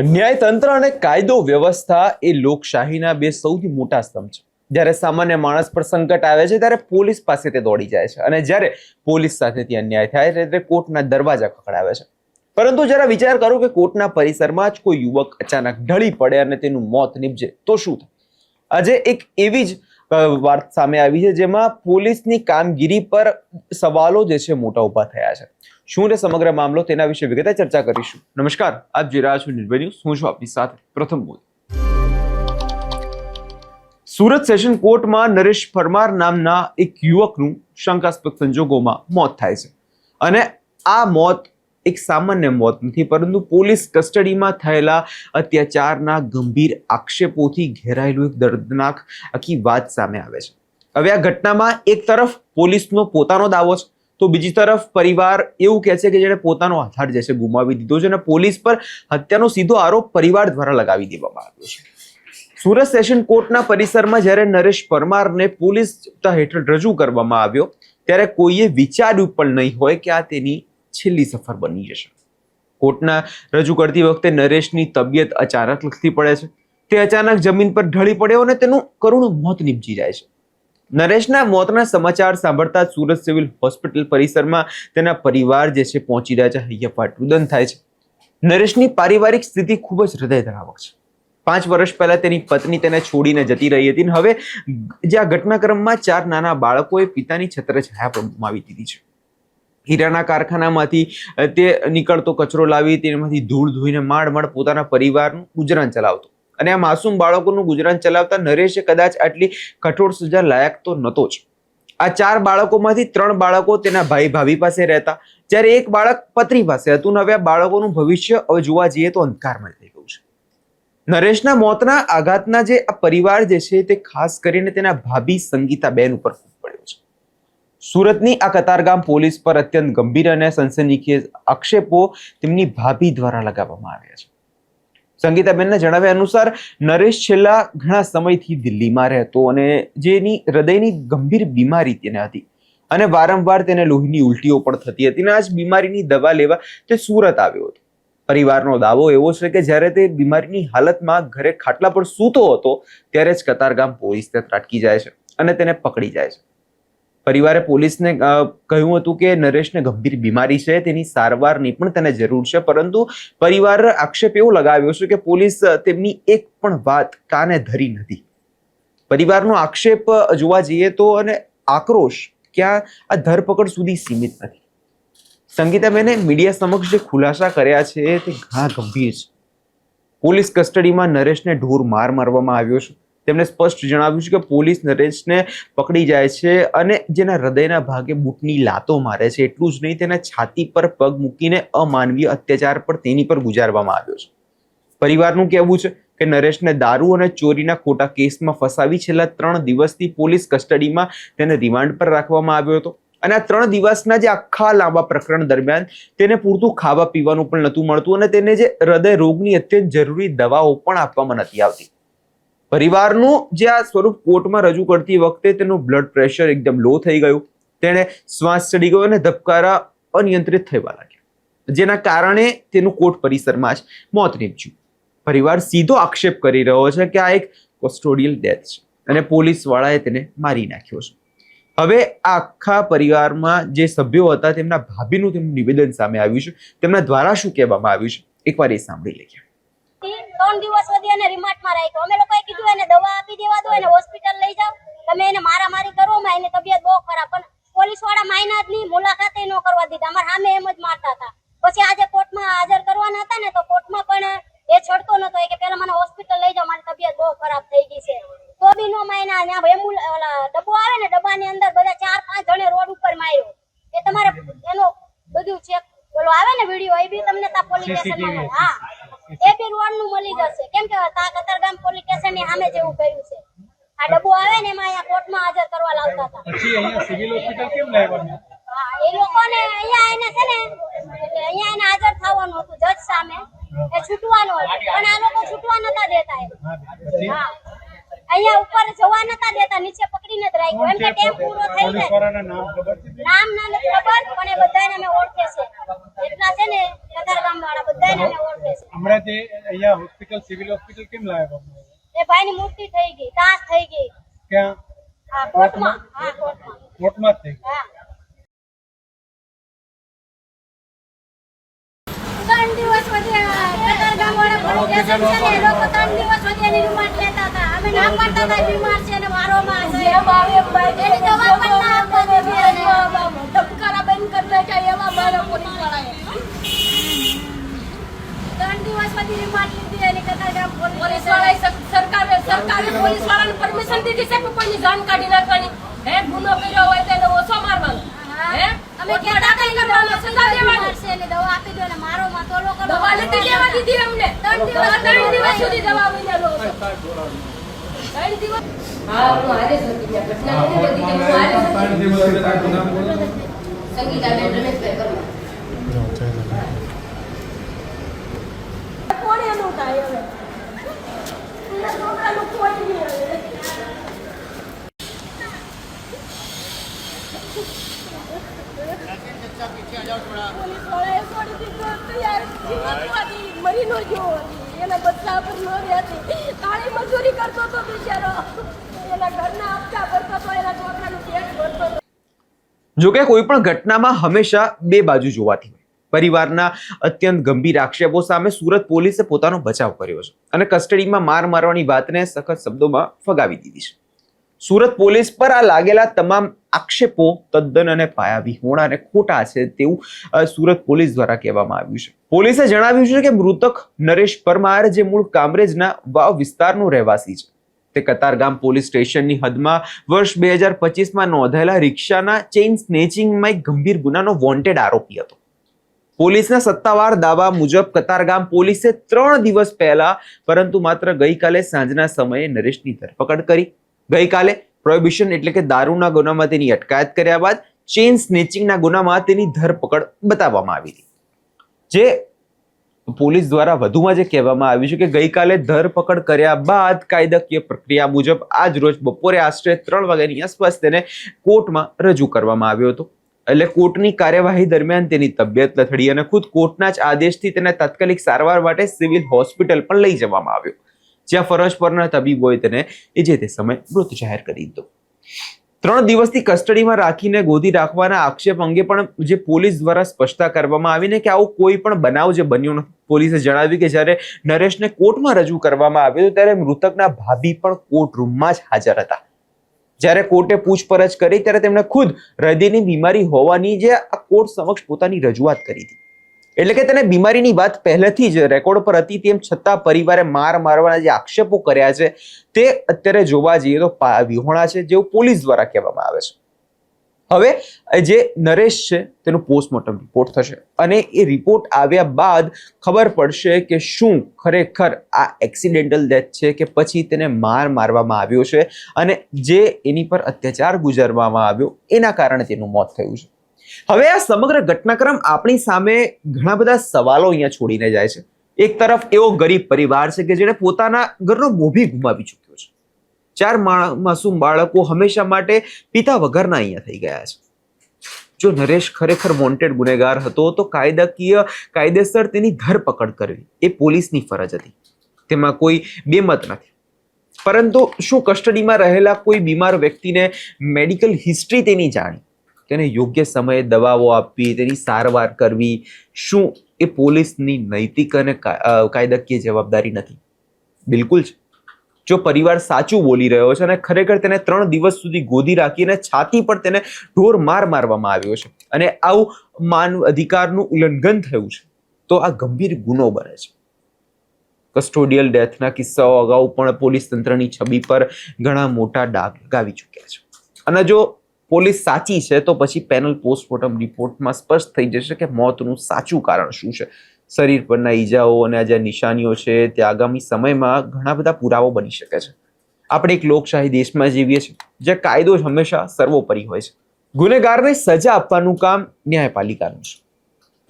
ન્યાયતંત્ર અને કાયદો વ્યવસ્થા એ લોકશાહીના બે સૌથી મોટા સ્તંભ છે. જ્યારે સામાન્ય માણસ પર સંકટ આવે છે ત્યારે પોલીસ પાસે તે દોડી જાય છે, અને જ્યારે પોલીસ સાથેથી અન્યાય થાય ત્યારે કોર્ટના દરવાજા ખખડાવે છે. પરંતુ જરા વિચાર કરો કે કોર્ટના પરિસરમાં જ કોઈ યુવક અચાનક ઢળી પડે અને તેનું મોત નીપજે તો શું થાય? આજે એક એવી જ વાત સામે આવી છે જેમાં પોલીસની કામગીરી પર સવાલો જે છે મોટા ઉભા થયા છે. શું છે સમગ્ર મામલો, તેના વિશે વિગતે ચર્ચા કરીશું. નમસ્કાર, આપ જોઈ રહ્યા છો નિર્ભય ન્યૂઝ. હું છું આપની સાથે પ્રથમ મોદી. સુરત સેશન કોર્ટમાં નરેશ પરમાર નામના એક યુવકનું શંકાસ્પદ સંજોગોમાં મોત થાય છે, અને આ મોત એક સામાન્ય મોત નથી, પરંતુ પોલીસ કસ્ટડીમાં થયેલા અત્યાચારના ગંભીર આક્ષેપોથી ઘેરાયેલું એક દર્દનાક આખી વાત સામે આવે છે. હવે આ ઘટનામાં એક તરફ પોલીસનો પોતાનો દાવો છે, તો બીજી તરફ પરિવાર એવું કહે છે કે જેણે પોતાનો આધાર જે છે ગુમાવી દીધો છે, અને પોલીસ પર હત્યાનો સીધો આરોપ પરિવાર દ્વારા લગાવી દેવામાં આવ્યો છે. સુરત સેશન કોર્ટના પરિસરમાં જ્યારે નરેશ પરમારને પોલીસ હેઠળ રજૂ કરવામાં આવ્યો ત્યારે કોઈએ વિચાર્યું પણ નહીં હોય કે આ તેની છેલ્લી સફર બની જશે. કોર્ટના રજૂ કરતી વખતે નરેશની તબિયત અચાનક લખતી પડે છે. તે અચાનક જમીન પર ઢળી પડ્યો અને તેનું કરુણ મોત નીપજી જાય છે. નરેશના મોતના સમાચાર સાંભળતા સુરત સિવિલ હોસ્પિટલ પરિસરમાં તેના પરિવાર જે છે પહોંચી રહ્યા છે. હૈયાફાટ રુદન થાય છે. નરેશની પારિવારિક સ્થિતિ ખૂબ જ હૃદયદ્રાવક છે. 5 વર્ષ પહેલા તેની પત્ની તેને છોડીને જતી રહી હતી, અને હવે જે આ ઘટનાક્રમમાં 4 નાના બાળકોએ પિતાની છત્રછાયા પણ ગુમાવી દીધી છે. હીરાના કારખાનામાંથી તે નીકળતો કચરો લાવી તેમાંથી ધૂળ ધોઈને માંડ પોતાના પરિવારનું ગુજરાન ચલાવતો, અને આ માસૂમ બાળકોનું ગુજરાન ચલાવતા નરેશે કદાચ આટલી કઠોર સજા લાયક તો નહોતો જ. આ 4 બાળકોમાંથી 3 બાળકો તેના ભાઈ ભાભી પાસે રહેતા, જ્યારે એક બાળક પત્ની પાસે હતું. હવે આ બાળકોનું ભવિષ્ય હવે જોવા જઈએ તો અંધકારમય થઈ ગયું છે. નરેશના મોતના આઘાતના જે આ પરિવાર જે છે તે ખાસ કરીને તેના ભાભી સંગીતાબેન ઉપર ખૂબ પડ્યો છે. સુરતની આ કતારગામ પોલીસ પર અત્યંત ગંભીર અને સનસનીખેજ આક્ષેપો તેમની ભાભી દ્વારા લગાવવામાં આવ્યા છે. સંગીતાબેનના જણાવ્યા અનુસાર નરેશ છેલ્લા ઘણા સમયથી દિલ્હીમાં રહેતો, અને જેની હૃદયની ગંભીર બીમારી તેને હતી, અને વારંવાર તેને લોહીની ઉલટીઓ પણ થતી હતી, અને આ જ બીમારીની દવા લેવા તે સુરત આવ્યો હતો. પરિવારનો દાવો એવો છે કે જ્યારે તે બીમારીની હાલતમાં ઘરે ખાટલા પર સૂતો હતો ત્યારે જ કતારગામ પોલીસ ત્યાં ત્રાટકી જાય છે અને તેને પકડી જાય છે. પરિવારે પોલીસને કહ્યું હતું કે નરેશને ગંભીર બીમારી છે, તેની સારવારની પણ તેને જરૂર છે, પરંતુ પરિવાર આક્ષેપ એવો લગાવ્યો છે કે પોલીસ તેમની એક પણ વાત કાને ધરી નથી. પરિવારનો આક્ષેપ જોવા જઈએ તો અને આક્રોશ ક્યાં આ ધરપકડ સુધી સીમિત નથી. સંગીતાબેને મીડિયા સમક્ષ જે ખુલાસા કર્યા છે તે ઘણા ગંભીર છે. પોલીસ કસ્ટડીમાં નરેશને ઢોર માર મારવામાં આવ્યો છે. તેમણે સ્પષ્ટ જણાવ્યું છે કે પોલીસ નરેશને પકડી જાય છે અને જેના હૃદયના ભાગે બૂટની લાતો મારે છે. એટલું જ નહીં, તેના છાતી પર પગ મૂકીને અમાનવીય અત્યાચાર પણ તેની પર ગુજારવામાં આવ્યો છે. પરિવારનું કહેવું છે કે નરેશને દારૂ અને ચોરીના ખોટા કેસમાં ફસાવી છેલ્લા 3 દિવસથી પોલીસ કસ્ટડીમાં તેને રિમાન્ડ પર રાખવામાં આવ્યો હતો, અને આ 3 દિવસના જે આખા લાંબા પ્રકરણ દરમિયાન તેને પૂરતું ખાવા પીવાનું પણ નહોતું મળતું, અને તેને જે હૃદય રોગની અત્યંત જરૂરી દવાઓ પણ આપવામાં નથી આવતી. પરિવારનું જે આ સ્વરૂપ કોર્ટમાં રજૂ કરતી વખતે તેનું બ્લડ પ્રેશર એકદમ લો થઈ ગયું, તેને શ્વાસ ચડી ગયો અને ધબકારા અનિયંત્રિત થવા લાગ્યા, જેના કારણે તેનું કોર્ટ પરિસરમાં જ મોત નીપજ્યું. પરિવાર સીધો આક્ષેપ કરી રહ્યો છે કે આ એક કસ્ટોડિયલ ડેથ છે અને પોલીસ વાળાએ તેને મારી નાખ્યો છે. હવે આખા પરિવારમાં જે સભ્યો હતા તેમના ભાભીનું તેમનું નિવેદન સામે આવ્યું છે. તેમના દ્વારા શું કહેવામાં આવ્યું છે એકવાર એ સાંભળી લઈએ. 3 દિવસ સુધી એને રિમાન્ડમાં રાખ્યો. અમે લોકોએ કીધું એને દવા આપી દેવા દો, એને હોસ્પિટલ લઈ જાઓ, તમે એને મારામારી કરો, એની તબિયત બહુ ખરાબ. પણ પોલીસ વાળા માયના જ નહીં, મુલાકાતે ન કરવા દીધા. અમારા સામે એમ જ મારતા હતા. પછી આજે કોર્ટમાં હાજર કરવાના હતા ને, તો કોર્ટમાં પણ એ છડતો નતો કે પેલા મને હોસ્પિટલ લઈ જાઓ, મારી તબિયત બહુ ખરાબ થઈ ગઈ છે. તો બી નો માયના. ત્યાં ડબ્બો આવે ને, ડબ્બાની અંદર બધા 4-5 જણે રોડ ઉપર માર્યો. એ તમારે એનો બધું ચેક બોલો આવે ને વિડીયો, એ બી તમને તા પોલીસ સ્ટેશનમાં મળે. હા, એ બી રોડ નું મળી જશે, કેમ કે તા કતારગામ પોલીસ સ્ટેશન ની સામે જેવું કર્યું છે. આ ડબ્બો આવે ને એમાં અહીંયા કોર્ટમાં હાજર કરવા લાવતા હતા. પછી અહીંયા સિવિલ હોસ્પિટલ કેમ લાવ્યા? હા, એ લોકોને અહીંયા એને છે ને, એટલે અહીંયા એને હાજર થવાનું હતું જજ સામે, એ છૂટવાનું હતું, પણ આ લોકો છૂટવા નતા દેતા. હા, અહીંયા ઉપર જવા નતા દેતા, નીચે પકડીને જ રાખ્યો. એમ કે ટેમ પૂરો થઈ જાય. નામ ના નથી ખબર, પણ એ બધાને અમે ઓળખે છે. એટલા છે ને કતારગામ વાળા બધાને અમે ઓળખે છે. હમણાં જે અહીંયા હોસ્પિટલ સિવિલ હોસ્પિટલ કેમ લાવવામાં આવ્યા? એ ભાઈની મૂર્તિ થઈ ગઈ, તાસ થઈ ગઈ. ક્યાં? હા, કોર્ટમાં. હા, કોર્ટમાં. કોર્ટમાં જ થઈ ગઈ. હા. 3 દિવસ સુધી કતારગામવાળા પોલીસ સ્ટેશન છે ને, એ લોકો 3 દિવસ સુધી એની રિમાન્ડ લેતા હતા. અમે ના પાડતા હતા, બીમાર છે ને વારોમાં છે. એની દવા પણ ના આપવા દેવી અને ધબકારા બંધ કરી નાખ્યા એવા મારા પોલીસવાળાએ. 3 દિવસ સુધી રિમાન્ડ લીધી એની કતારગામ પોલીસવાળાએ. સરકારે પોલીસવાળાને પરમિશન દીધી છે કે કોઈની જાન કાઢી નાખવાની? હે, ગુનો કર્યો હોય તો એને ઓછો મારવાનો. હે, અમે કહેતા કઈ કરવાનો, સજા દેવાની છે ને દવા આપી દો ને મારો માં તોલો કરો. દવા નથી દેવા દીધી અમને. 3 દિવસ સુધી દવા વિના લો છો. 3 દિવસ. હા, હું હારે જ હતી ત્યાં. ઘટના નથી બધી કે હું હારે જ હતી. સંગીતાબેન રમેશભાઈ પરમાર. કોણ એનું થાય હવે? એના છોકરાનું કોઈ નહીં હવે. પોલીસવાળાએ છોડી દીધો તો યાર જીવનમાંથી મરી ન ગયો. એના બચ્ચા પર ન રહેતી. કાળી મજૂરી કરતો તો બિચારો. એના ઘરના હપ્તા ભરતો તો, એના છોકરાનું પેટ ભરતો તો. જોકે કોઈ પણ ઘટનામાં હંમેશા બે બાજુ જોવાતી હોય. પરિવારના અત્યંત ગંભીર આક્ષેપો સામે સુરત પોલીસે પોતાનો બચાવ કર્યો છે અને કસ્ટડીમાં માર મારવાની વાતને સખત શબ્દોમાં ફગાવી દીધી છે. સુરત પોલીસ પર આ લાગેલા તમામ આક્ષેપો તદ્દન અને પાયાવિહોણા અને ખોટા છે તેવું સુરત પોલીસ દ્વારા કહેવામાં આવ્યું છે. પોલીસે જણાવ્યું છે કે મૃતક નરેશ પરમાર જે મૂળ કામરેજના વાવ વિસ્તારનો રહેવાસી છે, તે કતારગામ પોલીસ સ્ટેશનની હદમાં વર્ષ 2025માં નોંધાયેલા રિક્ષાના ચેઇન સ્નેચિંગમાં એક ગંભીર ગુનાનો વોન્ટેડ આરોપી હતો. પોલીસના સત્તાવાર દાવા મુજબ કતારગામ પોલીસે 3 દિવસ પહેલા પરંતુ માત્ર ગઈકાલે સાંજના સમયે નરેશની ધરપકડ કરી. ગઈકાલે પ્રોહિબિશન એટલે કે દારૂના ગુનામાં તેની અટકાયત કર્યા બાદ ચેઇન સ્નેચિંગના ગુનામાં તેની ધરપકડ બતાવવામાં આવી હતી. જે પોલીસ દ્વારા વધુમાં જે કહેવામાં આવ્યું છે કે ગઈકાલે ધરપકડ કર્યા બાદ કાયદાકીય પ્રક્રિયા મુજબ આજ રોજ બપોરે આશરે 3 વાગ્યાની આસપાસ તેને કોર્ટમાં રજૂ કરવામાં આવ્યો હતો. એટલે કોર્ટની કાર્યવાહી દરમિયાન તેની તબિયત લથડી અને ખુદ કોર્ટના જ આદેશથી તેને તાત્કાલિક સારવાર માટે સિવિલ હોસ્પિટલ પણ લઈ જવામાં આવ્યો, જ્યાં ફરજ પરના તબીબોએ તેને જે તે સમય મૃત જાહેર કરી દીધો. 3 દિવસથી કસ્ટડીમાં રાખીને ગોદી રાખવાના આક્ષેપ અંગે પણ જે પોલીસ દ્વારા સ્પષ્ટતા કરવામાં આવીને કે આવો કોઈ પણ બનાવ જે બન્યો નથી. પોલીસે જણાવ્યું કે જ્યારે નરેશને કોર્ટમાં રજૂ કરવામાં આવ્યો ત્યારે મૃતકના ભાભી પણ કોર્ટ રૂમમાં જ હાજર હતા. જ્યારે કોર્ટે પૂછપરછ કરી ત્યારે તેમણે ખુદ હૃદયની બીમારી હોવાની જે આ કોર્ટ સમક્ષ પોતાની રજૂઆત કરી હતી. એટલે કે તેને બીમારીની વાત પહેલેથી જ રેકોર્ડ પર હતી, તેમ છતાં પરિવારે મારવાના જે આક્ષેપો કર્યા છે તે અત્યારે જોવા જઈએ તો વિહોણા છે, જેવું પોલીસ દ્વારા કહેવામાં આવે છે. હવે જે નરેશ છે તેનું પોસ્ટમોર્ટમ રિપોર્ટ થશે અને એ રિપોર્ટ આવ્યા બાદ ખબર પડશે કે શું ખરેખર આ એક્સિડેન્ટલ ડેથ છે કે પછી તેને મારવામાં આવ્યો છે અને જે એની પર અત્યાચાર ગુજારવામાં આવ્યો એના કારણે તેનું મોત થયું છે. હવે આ સમગ્ર ઘટનાક્રમ આપણી સામે ઘણા બધા સવાલો અહીંયા છોડીને જાય છે. એક તરફ એવો ગરીબ પરિવાર છે કે જેને પોતાના ઘરનો મોભી ગુમાવી ચૂક્યો છે. 4 માસૂમ બાળકો હંમેશા માટે પિતા વગરના અહીંયા થઈ ગયા છે. જો નરેશ ખરેખર વોન્ટેડ ગુનેગાર હતો તો કાયદેસર તેની ધરપકડ કરવી એ પોલીસની ફરજ હતી. તેમાં કોઈ બેમત નથી. પરંતુ શું કસ્ટડીમાં રહેલા કોઈ બીમાર વ્યક્તિને મેડિકલ હિસ્ટ્રી તેની જાણી, તેને યોગ્ય સમયે દવાઓ આપવી, તેની સારવાર કરવી, શું એ પોલીસની નૈતિક અને કાયદાકીય જવાબદારી નથી? બિલકુલ છે. જો પરિવાર સાચું બોલી રહ્યો છે અને ખરેખર તેને 3 દિવસ સુધી ગોદી રાખીને છાતી પર તેને ઢોર મારવામાં આવ્યો છે અને આવું માનવ અધિકારનું ઉલ્લંઘન થયું છે તો આ ગંભીર ગુનો બને છે. કસ્ટોડિયલ ડેથના કિસ્સાઓ અગાઉ પણ પોલીસ તંત્રની છબી પર ઘણા મોટા ડાઘ લગાવી ચૂક્યા છે અને જો પોલીસ સાચી છે તો પછી પેનલ પોસ્ટમોર્ટમ રિપોર્ટમાં સ્પષ્ટ થઈ જશે કે મોતનું સાચું કારણ શું છે. શરીર પરના ઈજાઓ અને આ જે નિશાનીઓ છે તે આગામી સમયમાં ઘણા બધા પુરાવો બની શકે છે. આપણે એક લોકશાહી દેશમાં જીવીએ છીએ જ્યાં કાયદો જ હંમેશા સર્વોપરી હોય છે. ગુનેગારને સજા આપવાનું કામ ન્યાયપાલિકાનું છે.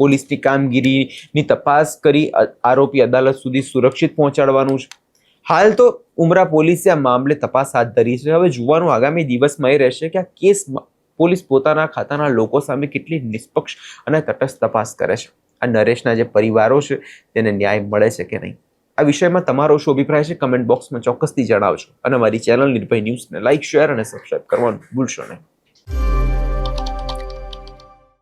પોલીસની કામગીરીની તપાસ કરી આરોપી અદાલત સુધી સુરક્ષિત પહોંચાડવાનું છે. હાલ તો ઉમરા પોલીસે આ મામલે તપાસ હાથ ધરી છે. હવે જોવાનું આગામી દિવસમાં એ રહેશે કે આ કેસમાં પોલીસ પોતાના ખાતાના લોકો સામે કેટલી નિષ્પક્ષ અને તટસ્થ તપાસ કરે છે આ નરેશના જે પરિવારો છે તેને ન્યાય મળે છે કે નહીં? આ વિષયમાં તમારો શું અભિપ્રાય છે? કમેન્ટ બોક્સમાં ચોક્કસથી જણાવજો અને મારી ચેનલ નિર્ભય ન્યૂઝને લાઇક, શેર અને સબસ્ક્રાઇબ કરવાનું ભૂલશો નહીં.